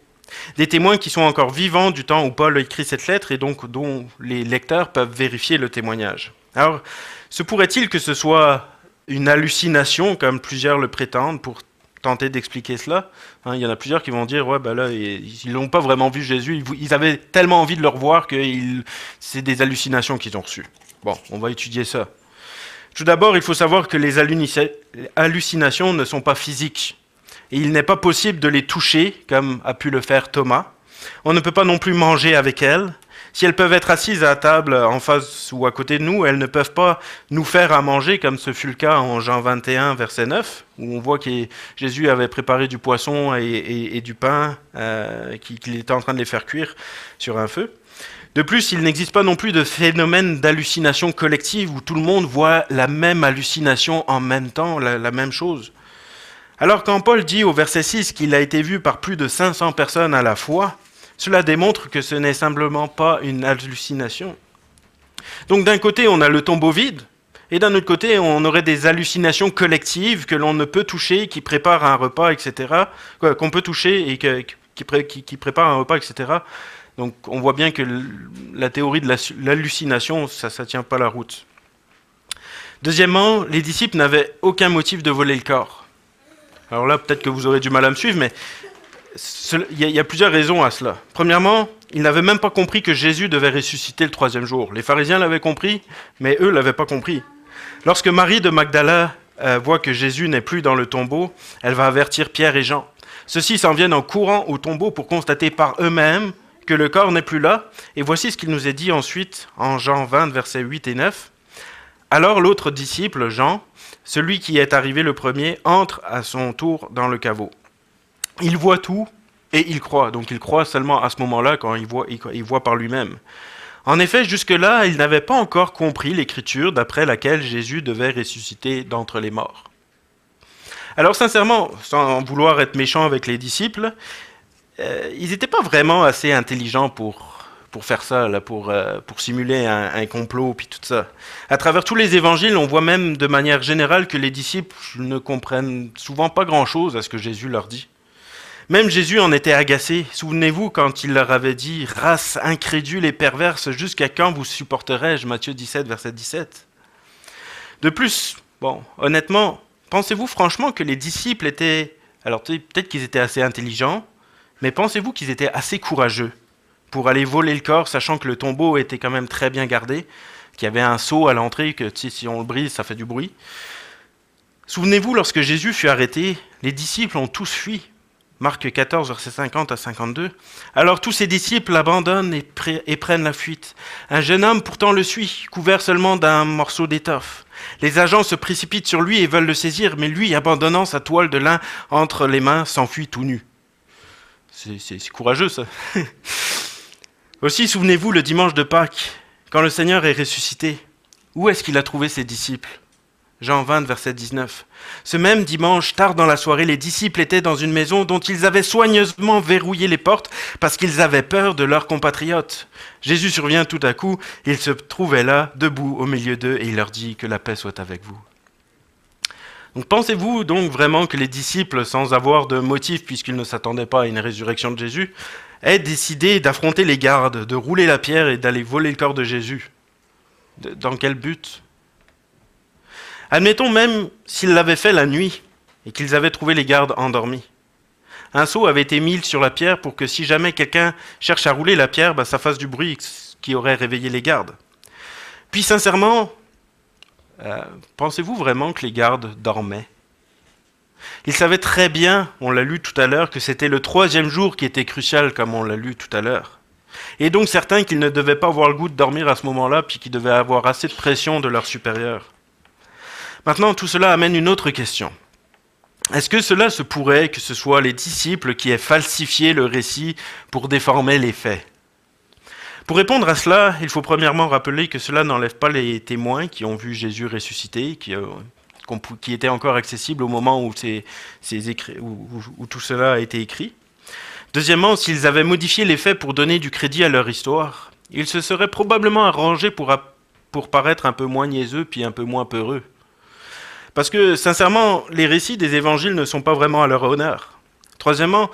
Des témoins qui sont encore vivants du temps où Paul a écrit cette lettre et donc dont les lecteurs peuvent vérifier le témoignage. Alors, se pourrait-il que ce soit une hallucination, comme plusieurs le prétendent, pour tenter d'expliquer cela? Il y en a plusieurs qui vont dire, ouais, ben là, ils n'ont pas vraiment vu Jésus, ils avaient tellement envie de le revoir que c'est des hallucinations qu'ils ont reçues. Bon, on va étudier ça. Tout d'abord, il faut savoir que les hallucinations ne sont pas physiques. Et il n'est pas possible de les toucher, comme a pu le faire Thomas. On ne peut pas non plus manger avec elles. Si elles peuvent être assises à table en face ou à côté de nous, elles ne peuvent pas nous faire à manger, comme ce fut le cas en Jean 21, verset 9, où on voit que Jésus avait préparé du poisson et du pain, qu'il était en train de les faire cuire sur un feu. De plus, il n'existe pas non plus de phénomène d'hallucination collective où tout le monde voit la même hallucination en même temps, la même chose. Alors quand Paul dit au verset 6 qu'il a été vu par plus de 500 personnes à la fois, cela démontre que ce n'est simplement pas une hallucination. Donc d'un côté, on a le tombeau vide, et d'un autre côté, on aurait des hallucinations collectives que l'on ne peut toucher, qui préparent un repas, etc., qu'on peut toucher et qui préparent un repas, etc. Donc on voit bien que la théorie de l'hallucination, ça ne tient pas la route. Deuxièmement, les disciples n'avaient aucun motif de voler le corps. Alors là, peut-être que vous aurez du mal à me suivre, mais il y a plusieurs raisons à cela. Premièrement, ils n'avaient même pas compris que Jésus devait ressusciter le troisième jour. Les pharisiens l'avaient compris, mais eux ne l'avaient pas compris. Lorsque Marie de Magdala voit que Jésus n'est plus dans le tombeau, elle va avertir Pierre et Jean. Ceux-ci s'en viennent en courant au tombeau pour constater par eux-mêmes que le corps n'est plus là. Et voici ce qu'il nous est dit ensuite en Jean 20, versets 8 et 9. Alors l'autre disciple, Jean, celui qui est arrivé le premier, entre à son tour dans le caveau. Il voit tout et il croit. Donc il croit seulement à ce moment-là quand il voit par lui-même. En effet, jusque-là, il n'avait pas encore compris l'écriture d'après laquelle Jésus devait ressusciter d'entre les morts. Alors sincèrement, sans vouloir être méchant avec les disciples, ils n'étaient pas vraiment assez intelligents pour faire ça, là, pour simuler un complot, puis tout ça. À travers tous les évangiles, on voit même de manière générale que les disciples ne comprennent souvent pas grand-chose à ce que Jésus leur dit. Même Jésus en était agacé. Souvenez-vous quand il leur avait dit « Race incrédule et perverse, jusqu'à quand vous supporterai-je » Matthieu 17, verset 17. De plus, bon, honnêtement, pensez-vous franchement que les disciples étaient... Alors peut-être qu'ils étaient assez intelligents, mais pensez-vous qu'ils étaient assez courageux pour aller voler le corps, sachant que le tombeau était quand même très bien gardé, qu'il y avait un seau à l'entrée, que si on le brise, ça fait du bruit. Souvenez-vous, lorsque Jésus fut arrêté, les disciples ont tous fui. Marc 14, versets 50 à 52. Alors tous ses disciples l'abandonnent et prennent la fuite. Un jeune homme pourtant le suit, couvert seulement d'un morceau d'étoffe. Les agents se précipitent sur lui et veulent le saisir, mais lui, abandonnant sa toile de lin entre les mains, s'enfuit tout nu. C'est courageux, ça. Aussi, souvenez-vous, le dimanche de Pâques, quand le Seigneur est ressuscité, où est-ce qu'il a trouvé ses disciples? Jean 20, verset 19. Ce même dimanche, tard dans la soirée, les disciples étaient dans une maison dont ils avaient soigneusement verrouillé les portes parce qu'ils avaient peur de leurs compatriotes. Jésus survient tout à coup, il se trouvait là, debout au milieu d'eux, et il leur dit que la paix soit avec vous. Donc pensez-vous donc vraiment que les disciples, sans avoir de motif puisqu'ils ne s'attendaient pas à une résurrection de Jésus, aient décidé d'affronter les gardes, de rouler la pierre et d'aller voler le corps de Jésus? Dans quel but? Admettons même s'ils l'avaient fait la nuit et qu'ils avaient trouvé les gardes endormis. Un seau avait été mis sur la pierre pour que si jamais quelqu'un cherche à rouler la pierre, ça fasse du bruit qui aurait réveillé les gardes. Puis sincèrement, pensez-vous vraiment que les gardes dormaient? Ils savaient très bien, on l'a lu tout à l'heure, que c'était le 3e jour qui était crucial, comme on l'a lu tout à l'heure. Et donc certains qu'ils ne devaient pas avoir le goût de dormir à ce moment-là, puis qu'ils devaient avoir assez de pression de leurs supérieurs. Maintenant, tout cela amène une autre question. Est-ce que cela se pourrait que ce soit les disciples qui aient falsifié le récit pour déformer les faits? Pour répondre à cela, il faut premièrement rappeler que cela n'enlève pas les témoins qui ont vu Jésus ressuscité, qui étaient encore accessibles au moment où tout cela a été écrit. Deuxièmement, s'ils avaient modifié les faits pour donner du crédit à leur histoire, ils se seraient probablement arrangés pour paraître un peu moins niaiseux puis un peu moins peureux. Parce que, sincèrement, les récits des évangiles ne sont pas vraiment à leur honneur. Troisièmement,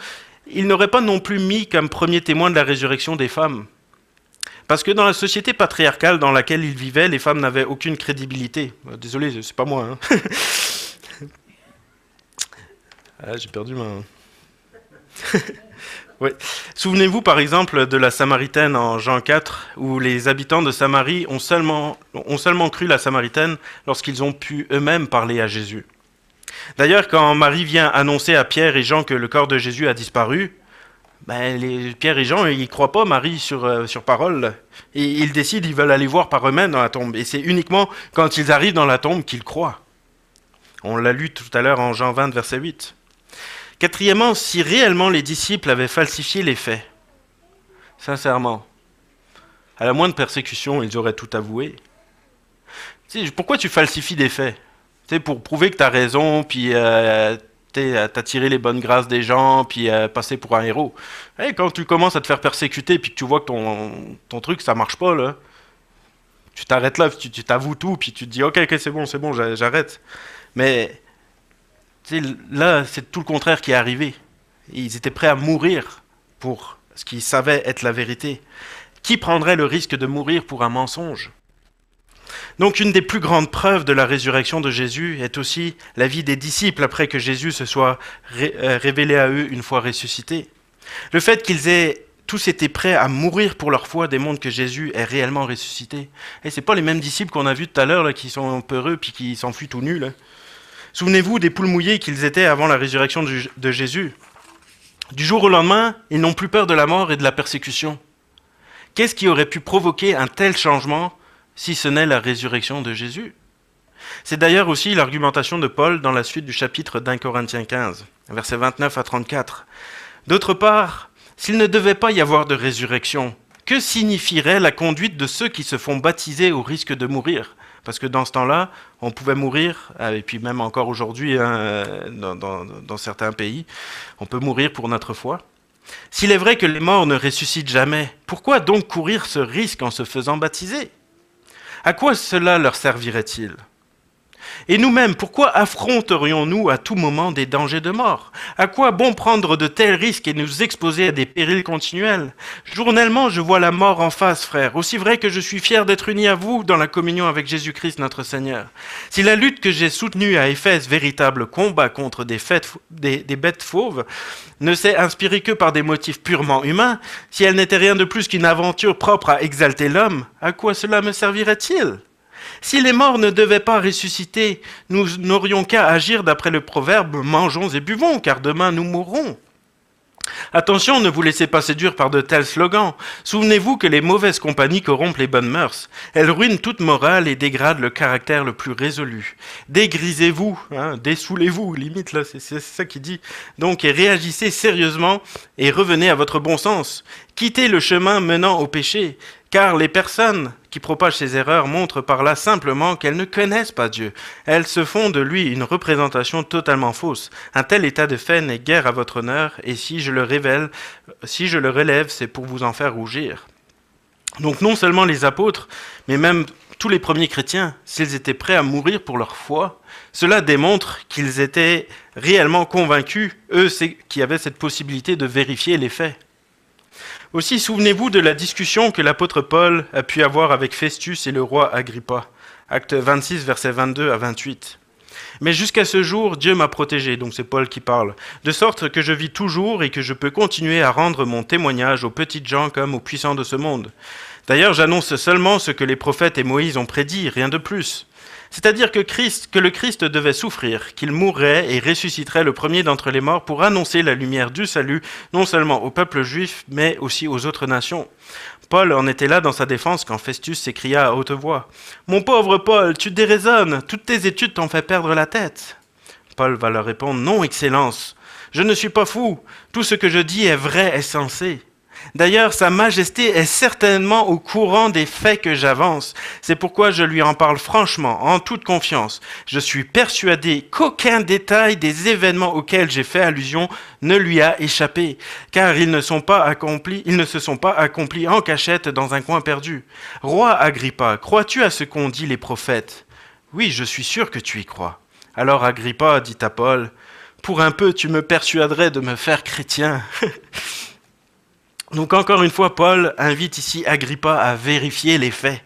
ils n'auraient pas non plus mis comme premier témoin de la résurrection des femmes. Parce que dans la société patriarcale dans laquelle ils vivaient, les femmes n'avaient aucune crédibilité. Désolé, c'est pas moi. Hein. J'ai perdu ma... Ouais. Souvenez-vous par exemple de la Samaritaine en Jean 4, où les habitants de Samarie ont seulement cru la Samaritaine lorsqu'ils ont pu eux-mêmes parler à Jésus. D'ailleurs, quand Marie vient annoncer à Pierre et Jean que le corps de Jésus a disparu, Pierre et Jean, ils ne croient pas Marie sur parole. Et ils décident, ils veulent aller voir par eux-mêmes dans la tombe. Et c'est uniquement quand ils arrivent dans la tombe qu'ils croient. On l'a lu tout à l'heure en Jean 20, verset 8. Quatrièmement, si réellement les disciples avaient falsifié les faits, sincèrement, à la moindre persécution, ils auraient tout avoué. Pourquoi tu falsifies des faits? Pour prouver que tu as raison, puis t'attirer les bonnes grâces des gens, puis passer pour un héros. Quand tu commences à te faire persécuter, puis que tu vois que ton truc, ça marche pas, là, tu t'arrêtes là, tu t'avoues tout, puis tu te dis, ok, c'est bon, j'arrête. Mais là, c'est tout le contraire qui est arrivé. Ils étaient prêts à mourir pour ce qu'ils savaient être la vérité. Qui prendrait le risque de mourir pour un mensonge? Donc une des plus grandes preuves de la résurrection de Jésus est aussi la vie des disciples après que Jésus se soit révélé à eux une fois ressuscité. Le fait qu'ils aient tous été prêts à mourir pour leur foi démontre que Jésus est réellement ressuscité. Et c'est pas les mêmes disciples qu'on a vus tout à l'heure là, qui sont peureux puis qui s'enfuient tout nus. Là. Souvenez-vous des poules mouillées qu'ils étaient avant la résurrection de Jésus. Du jour au lendemain, ils n'ont plus peur de la mort et de la persécution. Qu'est-ce qui aurait pu provoquer un tel changement si ce n'est la résurrection de Jésus? C'est d'ailleurs aussi l'argumentation de Paul dans la suite du chapitre d'1 Corinthiens 15, versets 29 à 34. D'autre part, s'il ne devait pas y avoir de résurrection, que signifierait la conduite de ceux qui se font baptiser au risque de mourir? Parce que dans ce temps-là, on pouvait mourir, et puis même encore aujourd'hui, dans certains pays, on peut mourir pour notre foi. S'il est vrai que les morts ne ressuscitent jamais, pourquoi donc courir ce risque en se faisant baptiser? À quoi cela leur servirait-il? Et nous-mêmes, pourquoi affronterions-nous à tout moment des dangers de mort? À quoi bon prendre de tels risques et nous exposer à des périls continuels? Journellement, je vois la mort en face, frère, aussi vrai que je suis fier d'être uni à vous dans la communion avec Jésus-Christ notre Seigneur. Si la lutte que j'ai soutenue à Éphèse, véritable combat contre des bêtes fauves, ne s'est inspirée que par des motifs purement humains, si elle n'était rien de plus qu'une aventure propre à exalter l'homme, à quoi cela me servirait-il? Si les morts ne devaient pas ressusciter, nous n'aurions qu'à agir d'après le proverbe « mangeons et buvons, car demain nous mourrons ». Attention, ne vous laissez pas séduire par de tels slogans. Souvenez-vous que les mauvaises compagnies corrompent les bonnes mœurs. Elles ruinent toute morale et dégradent le caractère le plus résolu. Dégrisez-vous, dessoulez-vous, limite là, c'est ça qu'il dit. Donc, et réagissez sérieusement et revenez à votre bon sens. Quittez le chemin menant au péché, car les personnes qui propagent ces erreurs montrent par là simplement qu'elles ne connaissent pas Dieu. Elles se font de lui une représentation totalement fausse. Un tel état de fait n'est guère à votre honneur, et si je le relève, c'est pour vous en faire rougir. Donc non seulement les apôtres, mais même tous les premiers chrétiens, s'ils étaient prêts à mourir pour leur foi, cela démontre qu'ils étaient réellement convaincus, eux qui avaient cette possibilité de vérifier les faits. Aussi, souvenez-vous de la discussion que l'apôtre Paul a pu avoir avec Festus et le roi Agrippa, acte 26, versets 22 à 28. Mais jusqu'à ce jour, Dieu m'a protégé, donc c'est Paul qui parle, de sorte que je vis toujours et que je peux continuer à rendre mon témoignage aux petites gens comme aux puissants de ce monde. D'ailleurs, j'annonce seulement ce que les prophètes et Moïse ont prédit, rien de plus. C'est-à-dire que le Christ devait souffrir, qu'il mourrait et ressusciterait le premier d'entre les morts pour annoncer la lumière du salut, non seulement au peuple juif, mais aussi aux autres nations. Paul en était là dans sa défense quand Festus s'écria à haute voix « Mon pauvre Paul, tu déraisonnes, toutes tes études t'ont fait perdre la tête. » Paul va leur répondre « Non, Excellence, je ne suis pas fou, tout ce que je dis est vrai et sensé. » D'ailleurs, Sa Majesté est certainement au courant des faits que j'avance. C'est pourquoi je lui en parle franchement, en toute confiance. Je suis persuadé qu'aucun détail des événements auxquels j'ai fait allusion ne lui a échappé, car ils ne se sont pas accomplis en cachette dans un coin perdu. Roi Agrippa, crois-tu à ce qu'ont dit les prophètes ? Oui, je suis sûr que tu y crois. Alors Agrippa dit à Paul, pour un peu tu me persuaderais de me faire chrétien. Donc encore une fois, Paul invite ici Agrippa à vérifier les faits.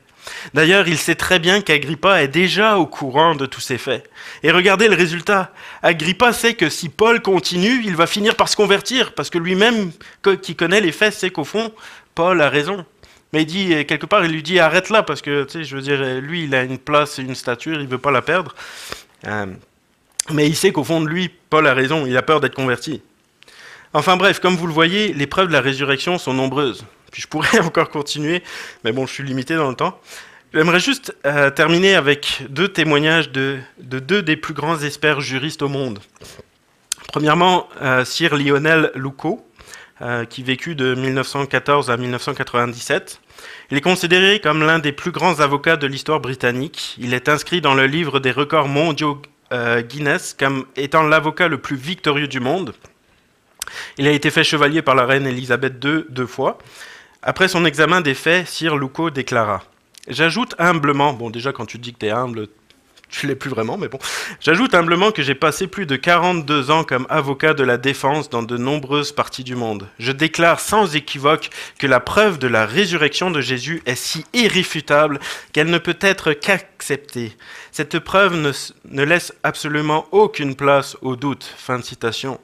D'ailleurs, il sait très bien qu'Agrippa est déjà au courant de tous ces faits. Et regardez le résultat. Agrippa sait que si Paul continue, il va finir par se convertir, parce que lui-même, qui connaît les faits, sait qu'au fond, Paul a raison. Mais il dit, quelque part, il lui dit, arrête là, parce que, tu sais, je veux dire, lui, il a une place, une stature, il veut pas la perdre. Mais il sait qu'au fond de lui, Paul a raison, il a peur d'être converti. Enfin bref, comme vous le voyez, les preuves de la résurrection sont nombreuses. Puis je pourrais encore continuer, mais bon, je suis limité dans le temps. J'aimerais juste terminer avec deux témoignages de deux des plus grands experts juristes au monde. Premièrement, Sir Lionel Lucot, qui vécut de 1914 à 1997. Il est considéré comme l'un des plus grands avocats de l'histoire britannique. Il est inscrit dans le livre des records mondiaux Guinness comme étant l'avocat le plus victorieux du monde. Il a été fait chevalier par la reine Élisabeth II 2 fois. Après son examen des faits, Sir Lucot déclara « J'ajoute humblement, bon déjà quand tu dis que tu es humble, tu l'es plus vraiment, mais bon, j'ajoute humblement que j'ai passé plus de 42 ans comme avocat de la défense dans de nombreuses parties du monde. Je déclare sans équivoque que la preuve de la résurrection de Jésus est si irréfutable qu'elle ne peut être qu'acceptée. Cette preuve ne laisse absolument aucune place au doute. » Fin de citation.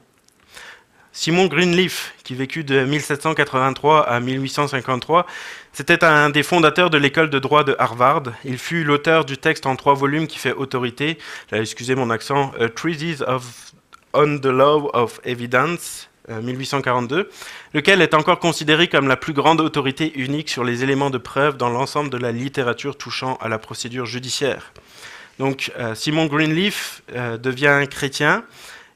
Simon Greenleaf, qui vécut de 1783 à 1853, c'était un des fondateurs de l'école de droit de Harvard. Il fut l'auteur du texte en 3 volumes qui fait autorité, là, excusez mon accent, A Treatise on the Law of Evidence, 1842, lequel est encore considéré comme la plus grande autorité unique sur les éléments de preuve dans l'ensemble de la littérature touchant à la procédure judiciaire. Donc Simon Greenleaf devient chrétien,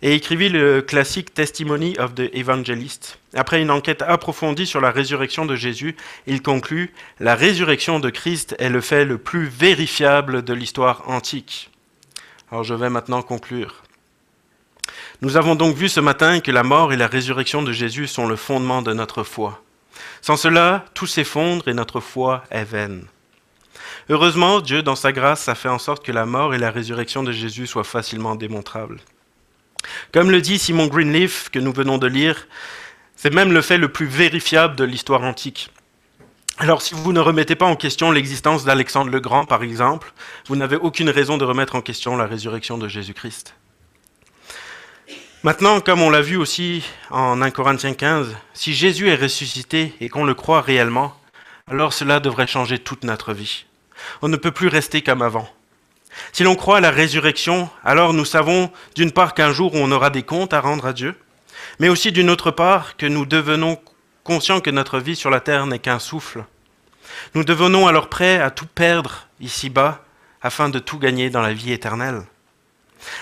et écrivit le classique Testimony of the Evangelist. Après une enquête approfondie sur la résurrection de Jésus, il conclut « La résurrection de Christ est le fait le plus vérifiable de l'histoire antique. » Alors je vais maintenant conclure. Nous avons donc vu ce matin que la mort et la résurrection de Jésus sont le fondement de notre foi. Sans cela, tout s'effondre et notre foi est vaine. Heureusement, Dieu, dans sa grâce, a fait en sorte que la mort et la résurrection de Jésus soient facilement démontrables. Comme le dit Simon Greenleaf, que nous venons de lire, c'est même le fait le plus vérifiable de l'histoire antique. Alors si vous ne remettez pas en question l'existence d'Alexandre le Grand, par exemple, vous n'avez aucune raison de remettre en question la résurrection de Jésus-Christ. Maintenant, comme on l'a vu aussi en 1 Corinthiens 15, si Jésus est ressuscité et qu'on le croit réellement, alors cela devrait changer toute notre vie. On ne peut plus rester comme avant. Si l'on croit à la résurrection, alors nous savons d'une part qu'un jour on aura des comptes à rendre à Dieu, mais aussi d'une autre part que nous devenons conscients que notre vie sur la terre n'est qu'un souffle. Nous devenons alors prêts à tout perdre ici-bas afin de tout gagner dans la vie éternelle.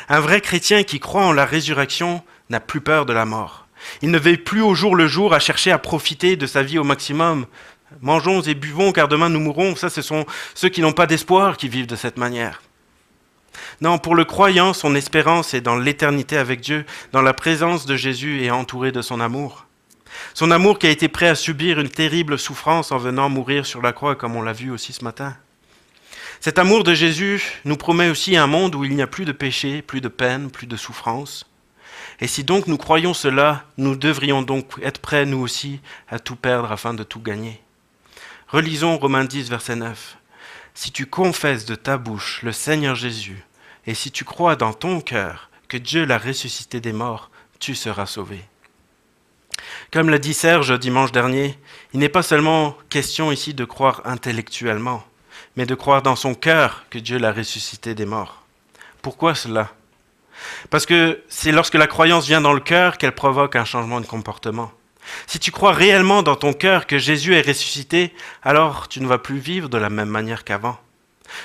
Un vrai chrétien qui croit en la résurrection n'a plus peur de la mort. Il ne veille plus au jour le jour à chercher à profiter de sa vie au maximum. Mangeons et buvons car demain nous mourrons. Ça, ce sont ceux qui n'ont pas d'espoir qui vivent de cette manière. Non, pour le croyant, son espérance est dans l'éternité avec Dieu, dans la présence de Jésus et entouré de son amour. Son amour qui a été prêt à subir une terrible souffrance en venant mourir sur la croix, comme on l'a vu aussi ce matin. Cet amour de Jésus nous promet aussi un monde où il n'y a plus de péché, plus de peine, plus de souffrance. Et si donc nous croyons cela, nous devrions donc être prêts, nous aussi, à tout perdre afin de tout gagner. Relisons Romains 10, verset 9. « Si tu confesses de ta bouche le Seigneur Jésus, et si tu crois dans ton cœur que Dieu l'a ressuscité des morts, tu seras sauvé. » Comme l'a dit Serge dimanche dernier, il n'est pas seulement question ici de croire intellectuellement, mais de croire dans son cœur que Dieu l'a ressuscité des morts. Pourquoi cela ? Parce que c'est lorsque la croyance vient dans le cœur qu'elle provoque un changement de comportement. Si tu crois réellement dans ton cœur que Jésus est ressuscité, alors tu ne vas plus vivre de la même manière qu'avant.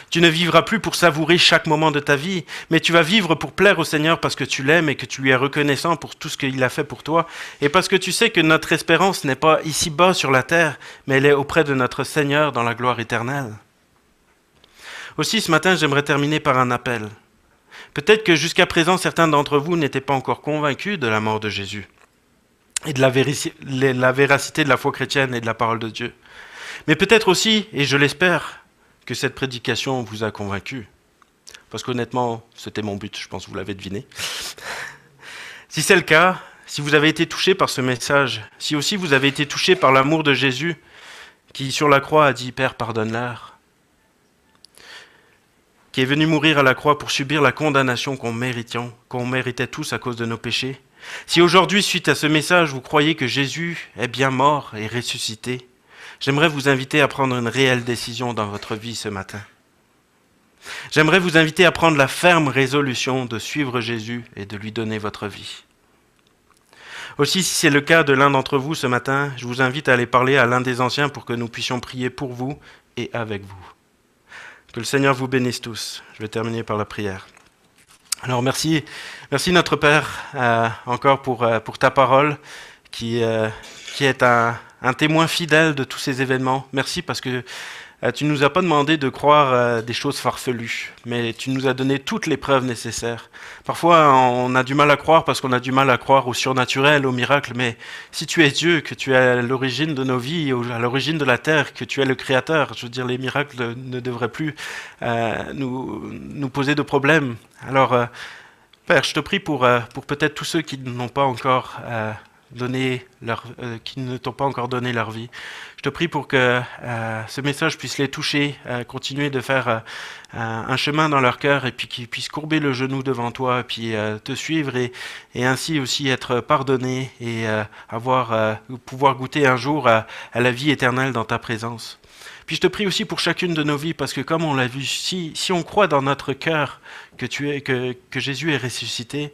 Tu ne vivras plus pour savourer chaque moment de ta vie, mais tu vas vivre pour plaire au Seigneur parce que tu l'aimes et que tu lui es reconnaissant pour tout ce qu'il a fait pour toi, et parce que tu sais que notre espérance n'est pas ici-bas sur la terre, mais elle est auprès de notre Seigneur dans la gloire éternelle. Aussi, ce matin, j'aimerais terminer par un appel. Peut-être que jusqu'à présent, certains d'entre vous n'étaient pas encore convaincus de la mort de Jésus et de la véracité de la foi chrétienne et de la parole de Dieu. Mais peut-être aussi, et je l'espère, que cette prédication vous a convaincu. Parce qu'honnêtement, c'était mon but, je pense que vous l'avez deviné. Si c'est le cas, si vous avez été touché par ce message, si aussi vous avez été touché par l'amour de Jésus, qui sur la croix a dit « Père, pardonne-leur », qui est venu mourir à la croix pour subir la condamnation qu'on méritait tous à cause de nos péchés, si aujourd'hui, suite à ce message, vous croyez que Jésus est bien mort et ressuscité, j'aimerais vous inviter à prendre une réelle décision dans votre vie ce matin. J'aimerais vous inviter à prendre la ferme résolution de suivre Jésus et de lui donner votre vie. Aussi, si c'est le cas de l'un d'entre vous ce matin, je vous invite à aller parler à l'un des anciens pour que nous puissions prier pour vous et avec vous. Que le Seigneur vous bénisse tous. Je vais terminer par la prière. Alors merci notre Père encore pour ta parole qui est un témoin fidèle de tous ces événements. Merci parce que tu ne nous as pas demandé de croire des choses farfelues, mais tu nous as donné toutes les preuves nécessaires. Parfois, on a du mal à croire parce qu'on a du mal à croire au surnaturel, au miracle, mais si tu es Dieu, que tu es à l'origine de nos vies, à l'origine de la terre, que tu es le Créateur, je veux dire, les miracles ne devraient plus nous poser de problèmes. Alors, Père, je te prie pour peut-être tous ceux qui n'ont pas encore qui ne t'ont pas encore donné leur vie. Je te prie pour que ce message puisse les toucher, continuer de faire un chemin dans leur cœur et puis qu'ils puissent courber le genou devant toi, et puis te suivre et ainsi aussi être pardonnés et pouvoir goûter un jour à la vie éternelle dans ta présence. Puis je te prie aussi pour chacune de nos vies, parce que comme on l'a vu, si on croit dans notre cœur que Jésus est ressuscité,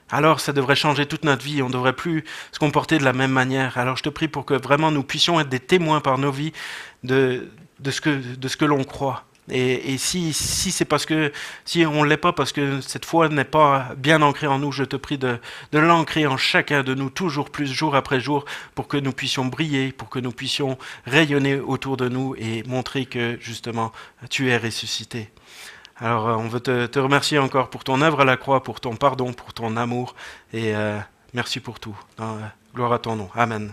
alors ça devrait changer toute notre vie, on ne devrait plus se comporter de la même manière. Alors je te prie pour que vraiment nous puissions être des témoins par nos vies de ce que l'on croit. Et si c'est parce que, si on ne l'est pas parce que cette foi n'est pas bien ancrée en nous, je te prie de l'ancrer en chacun de nous, toujours plus, jour après jour, pour que nous puissions briller, pour que nous puissions rayonner autour de nous et montrer que justement tu es ressuscité. Alors, on veut te remercier encore pour ton œuvre à la croix, pour ton pardon, pour ton amour, et merci pour tout. Gloire à ton nom. Amen.